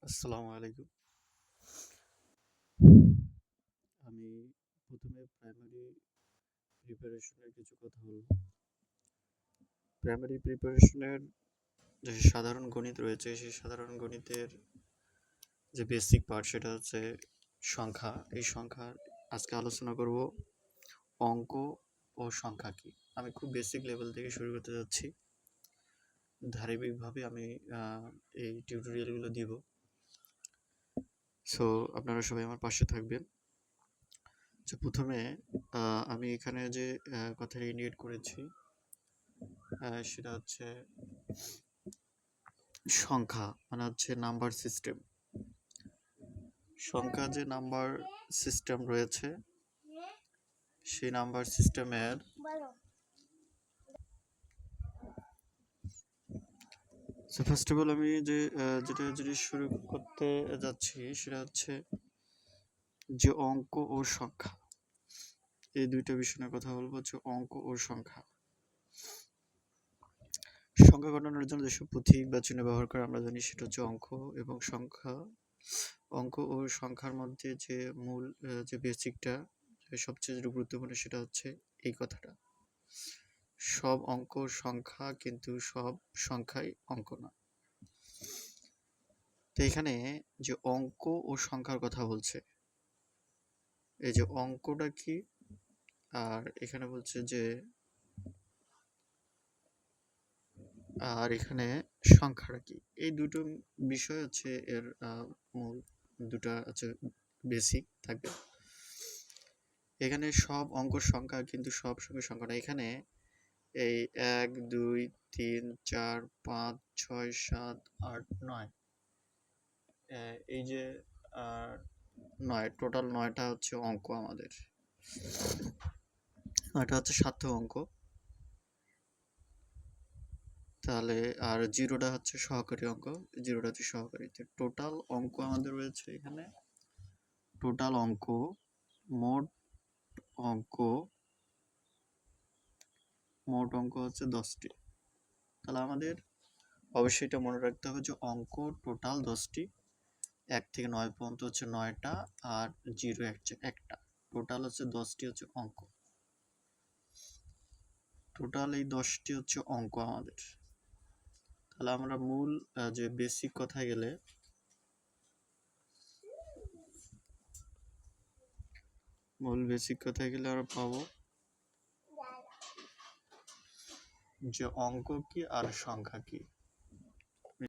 আসসালামু আলাইকুম। আমি প্রথমে প্রাইমারি প্রিপারেশনের কিছু কথা বলব। প্রাইমারি প্রিপারেশনের যে সাধারণ গণিত রয়েছে, সেই সাধারণ গণিতের যে বেসিক পার্ট সেটা হচ্ছে সংখ্যা। এই সংখ্যার আজকে আলোচনা করব অঙ্ক ও সংখ্যা কি। আমি খুব বেসিক লেভেল থেকে শুরু করতে যাচ্ছি। ধারাবাহিকভাবে আমি এই টিউটোরিয়ালগুলো দিব। সো আপনারা সবাই আমার পাশে থাকবেন। প্রথমে আমি এখানে যে কথাটা ইন্ডিকেট করেছি সেটা হচ্ছে সংখ্যা, মানে হচ্ছে নাম্বার সিস্টেম। সংখ্যা যে নাম্বার সিস্টেম রয়েছে, সেই নাম্বার সিস্টেমের ফার্স্ট অফ অল আমি যেটা জিনিস শুরু করতে যাচ্ছি সেটা হচ্ছে যে অঙ্ক ও সংখ্যা, এই দুইটা বিষয় নিয়ে কথা বলবো। যে অঙ্ক ও সংখ্যা, সংখ্যা গণনার জন্য যেসব পুঁথি বা চিহ্ন ব্যবহার করে আমরা জানি সেটা হচ্ছে অঙ্ক এবং সংখ্যা। অঙ্ক ও সংখ্যার মধ্যে যে মূল যে বেসিকটা সবচেয়ে গুরুত্বপূর্ণ সেটা হচ্ছে এই কথাটা, সব অঙ্ক সংখ্যা কিন্তু সব সংখ্যাই অঙ্ক না। তো এখানে যে অঙ্ক ও সংখ্যার কথা বলছে, এই যে অঙ্কটা কি আর এখানে বলছে যে আর এখানে সংখ্যাটা কি, এই দুটো বিষয় হচ্ছে এর মূল, দুটা হচ্ছে বেসিক থাকবে। এখানে সব অঙ্ক সংখ্যা কিন্তু সব সঙ্গে সংখ্যা না। এখানে এই 1 2 3 4 5 6 7 8 9, এই যে 9, টোটাল 9টা হচ্ছে অঙ্ক আমাদের। 9টা হচ্ছে সার্থক অঙ্ক। তাহলে আর 0টা হচ্ছে সহকারী অঙ্ক, 0টা হচ্ছে সহকারী। টোটাল অঙ্ক আমাদের রয়েছে এখানে, টোটাল অঙ্ক, মোট অঙ্ক, মোট অঙ্ক হচ্ছে 10টি। তাহলে আমাদের অবশ্যই এটা মনে রাখতে হবে যে অঙ্ক টোটাল 10টি, 1 থেকে 9 পর্যন্ত হচ্ছে 9টা, আর 0 হচ্ছে একটা। টোটাল হচ্ছে 10টি হচ্ছে অঙ্ক। টোটাল এই 10টি হচ্ছে অঙ্ক আমাদের। তাহলে আমরা মূল যে বেসিক কথায় গেলে, আমরা পাবো যে অঙ্ক কি আর সংখ্যা কি।